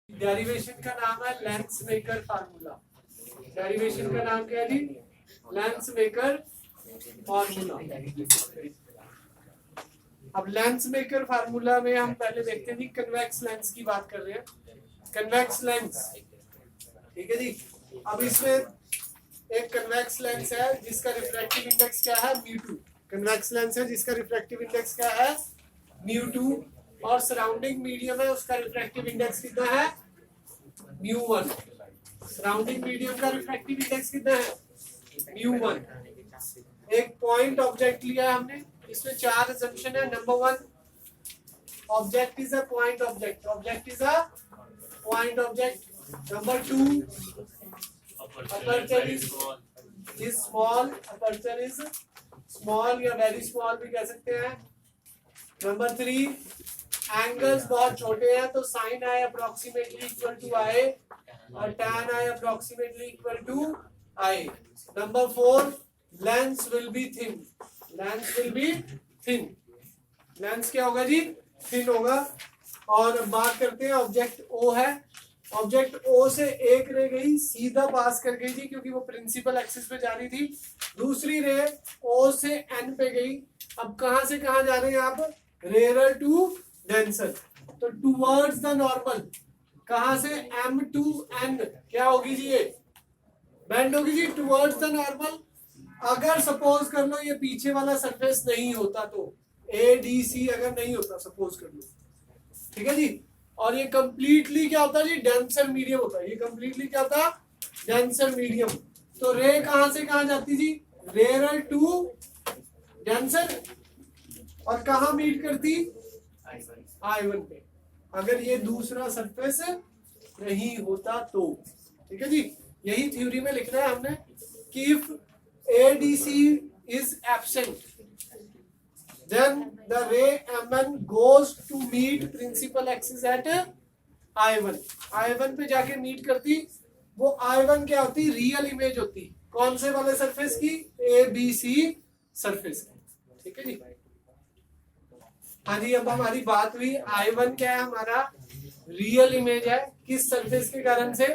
Derivation का नाम है लेंस मेकर फार्मूला। डेरिवेशन का नाम क्या है जी? Lens maker formula. अब लेंस मेकर फार्मूला में हम पहले देखते हैं जी, कन्वेक्स लेंस की बात कर रहे हैं। कन्वेक्स लेंस, ठीक है जी। अब इसमें एक कन्वेक्स लेंस है जिसका रिफ्रैक्टिव इंडेक्स क्या है? μ2। कन्वेक्स लेंस है जिसका रिफ्रैक्टिव इंडेक्स क्या है? μ2। और सराउंडिंग मीडियम है, उसका रिफ्रैक्टिव इंडेक्स कितना है? μ1। सराउंडिंग मीडियम का रिफ्रैक्टिव इंडेक्स कितना है? μ1। एक पॉइंट ऑब्जेक्ट लिया हमने, इसमें चार असम्पशन है। Number 1, object is a point object. Object is a point object. Number 2, aperture is small. Aperture is small या वेरी स्मॉल भी कह सकते हैं। नंबर 3, एंगल्स बहुत छोटे हैं तो sine i approximately equal to i और tan i approximately equal to i. Number 4, lens will be thin. Lens will be thin. Lens क्या होगा जी? थिन होगा। और बात करते हैं, ऑब्जेक्ट ओ है। ऑब्जेक्ट ओ से एक रे गई, सीधा पास कर गई जी, क्योंकि वो प्रिंसिपल एक्सिस पे जा रही थी। दूसरी रे ओ से एन पे गई। अब कहां से कहां जा रहे हैं आप? Rarer to denser. तो टूवर्ड्स द नॉर्मल, कहां से? एम टू एन क्या होगी जी? ये बेंड होगी जी टूवर्ड्स द नॉर्मल। अगर सपोज कर लो ये पीछे वाला सरफेस नहीं होता, तो ए डी सी अगर नहीं होता, सपोज कर लो, ठीक है जी। और ये कंप्लीटली क्या होता है जी? डेंसर मीडियम होता है। ये कंप्लीटली क्या होता? Denser medium. तो रे कहां से कहां जाती जी? Rare to denser. और कहां मीट करती? I1 पे। अगर ये दूसरा सरफेस नहीं होता तो, ठीक है जी। यही थ्योरी में लिखना है हमने कि if ADC is absent then the ray MN goes to meet principal axis at I1। I1 पे जाके मीट करती। वो I1 क्या होती? रियल इमेज होती। कौन से वाले सरफेस की? ABC सरफेस की, ठीक है जी। हाँ जी, अब हमारी बात हुई I1 क्या है? हमारा रियल इमेज है। किस सरफेस के कारण से?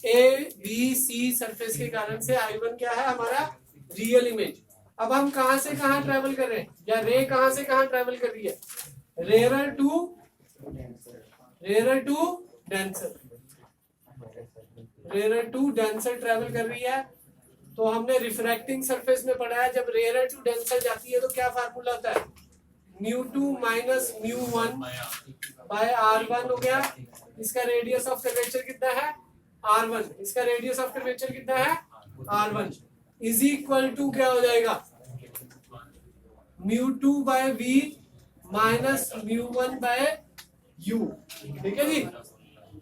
ABC सरफेस के कारण से I1 क्या है? हमारा रियल इमेज। अब हम कहां से कहां ट्रेवल कर रहे हैं, या रे कहां से कहां ट्रेवल कर रही है? Rarer to denser. Rarer to denser travel कर रही है। तो हमने रिफ्रैक्टिंग सरफेस में पढ़ा है, जब रेयर टू डेंसर जाती है तो क्या फार्मूला होता है? μ2 माइनस μ1 बाय r1 हो गया। इसका रेडियस ऑफ कर्वेचर कितना है? r1। इसका रेडियस ऑफ कर्वेचर कितना है? r1 इज इक्वल टू क्या हो जाएगा? μ2 by v minus μ1 by u, ठीक है जी।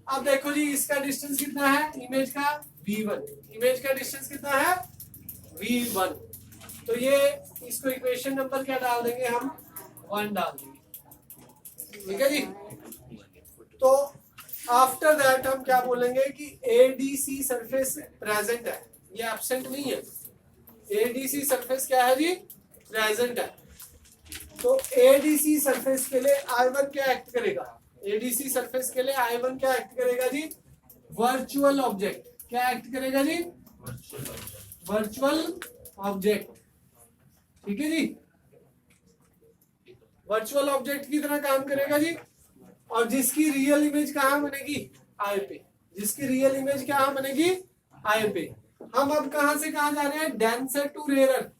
अब देखो जी, इसका डिस्टेंस कितना है इमेज का? v1। इमेज का डिस्टेंस कितना है? v1। तो ये इसको इक्वेशन नंबर क्या डाल देंगे हम? 1 डाल देंगे, ठीक है जी। तो आफ्टर दैट हम क्या बोलेंगे कि ADC सरफेस प्रेजेंट है, ये एब्सेंट नहीं है। ADC सरफेस क्या है जी? प्रेजेंट है। तो ADC सरफेस के लिए I1 क्या एक्ट करेगा? ADC सरफेस के लिए I1 क्या एक्ट करेगा जी? Virtual object. क्या एक्ट करेगा जी? वर्चुअल ऑब्जेक्ट, ठीक है जी। वर्चुअल ऑब्जेक्ट की तरह काम करेगा जी। और जिसकी रियल इमेज कहां बनेगी? आई पे। जिसकी रियल इमेज कहां बनेगी? आई पे। हम अब कहां से कहां जा रहे हैं? Denser to rarer.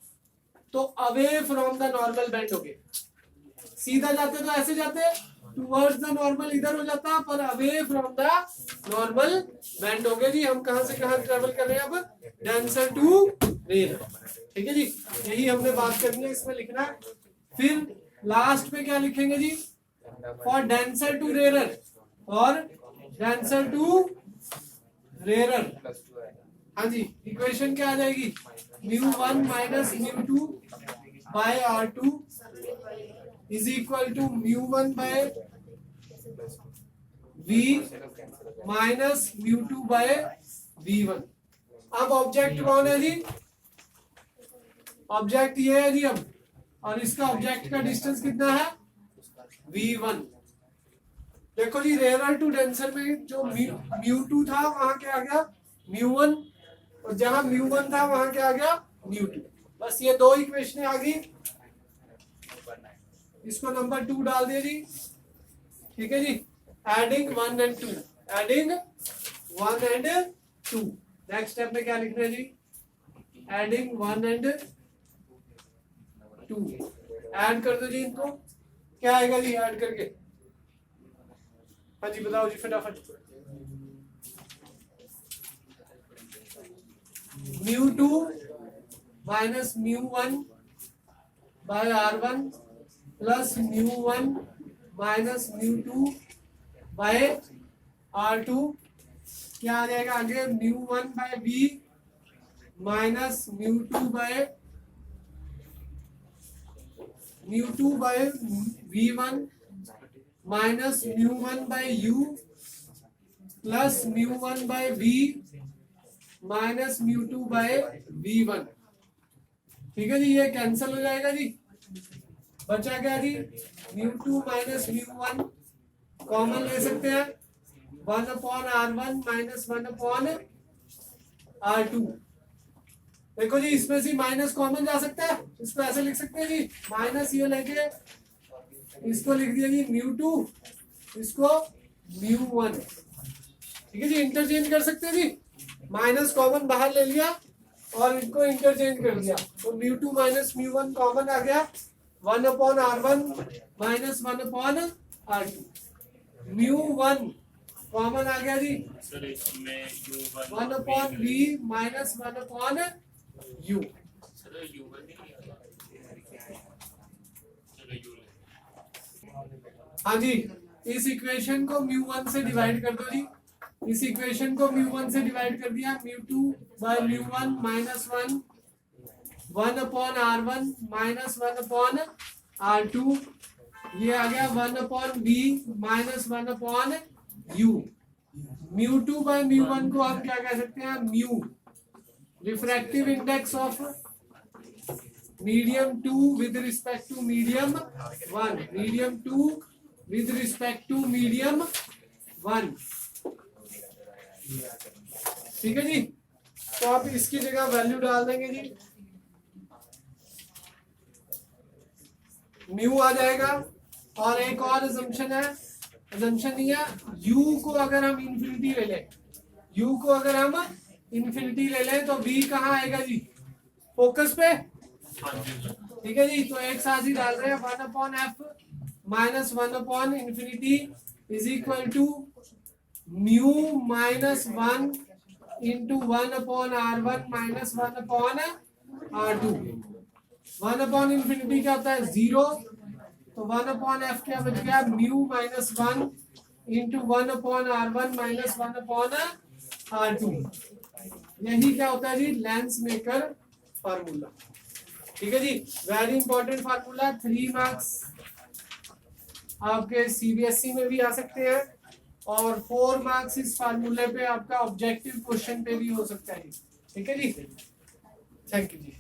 तो away from the normal bend हो गए। सीधा जाते तो ऐसे जाते, टुवर्ड्स द नॉर्मल इधर हो जाता, पर away from the normal bend हो गए जी। हम कहां से कहां ट्रेवल कर रहे हैं अब? डेंसर टू रेयर, ठीक है जी। यही हमने बात करनी है, इसमें लिखना है। फिर लास्ट में क्या लिखेंगे जी? For denser to rarer. और डेंसर टू रेयर, हाँ जी, इक्वेशन क्या आ जाएगी? μ1 minus μ2 by r2 is equal to μ1 by v minus μ2 by v1। अब ऑब्जेक्ट कौन है जी? ऑब्जेक्ट ये है जी अब, और इसका ऑब्जेक्ट का डिस्टेंस कितना है? v1। देखो जी रेयर टू डेंसर में जो म्यू2 था वहां क्या आ गया म्यू1, और जहां म्यू1 था वहां क्या आ गया म्यू2। बस ये दो इक्वेशन आ गई, इसको नंबर 2 डाल दिया जी। ठीक है जी, adding 1 and 2, adding 1 and 2। Next step में क्या लिखना है जी, एडिंग 1 एंड 2। ऐड कर दो जी इनको, क्या आएगा जी ऐड करके? हाँ जी बताओ जी फटाफट। Mu two minus mu one by R1 plus mu one minus mu two by R2, क्या आ जाएगा आगे? Mu one by V minus mu two by V1 minus mu one by U plus mu one by V minus mu two by V1। ठीक है जी, ये कैंसिल हो जाएगा जी, बचा क्या जी म्यू2 माइनस म्यू1 कॉमन ले सकते हैं, 1/R1 माइनस 1/R2। देखो जी इसमें से माइनस कॉमन जा सकता है, इसको ऐसे लिख सकते हैं जी, माइनस ये लेके इसको लिख दिया जी म्यू2, इसको म्यू1। ठीक है जी, इंटरचेंज कर सकते हैं जी, माइनस कॉमन बाहर ले लिया और इनको इंटरचेंज कर दिया, तो म्यू2 माइनस म्यू1 कॉमन आ गया, 1/R1 माइनस 1/R2। म्यू1 कॉमन आ गया जी, 1/V माइनस 1/U। हाँ जी, इस इक्वेशन को म्यू1 से डिवाइड कर दो जी, इस इक्वेशन को म्यू1 से डिवाइड कर दिया, mu two by mu one minus 1/R1 minus 1/R2, ये आ गया 1/V माइनस 1/U। म्यू2 बाय म्यू1 को हम क्या कह सकते हैं? Mu, refractive index of medium 2 with respect to medium 1, medium 2 with respect to medium 1। ठीक है जी, तो आप इसकी जगह वैल्यू डाल देंगे जी, म्यू आ जाएगा। और एक और अजम्पशन है, अजम्पशन नहीं है, यू को अगर हम इन्फिनिटी ले लें, यू को अगर हम इन्फिनिटी ले लें तो वी कहाँ आएगा जी? फोकस पे। ठीक है जी, तो एक साथ ही डाल रहे हैं, 1/f minus 1/infinity is equal to mu minus 1 into 1/R1 minus 1/R2। 1/infinity क्या होता है? 0, तो 1/f क्या बच गया? Mu minus 1 into 1/R1 minus 1/R2। यही क्या होता है जी? Lens maker formula. ठीक है जी, वेरी इंपॉर्टेंट फार्मूला, 3 मार्क्स आपके सीबीएसई में भी आ सकते हैं और 4 मार्क्स इस फार्मूले पे आपका ऑब्जेक्टिव क्वेश्चन पे भी हो सकता है। ठीक है जी, थैंक यू जी।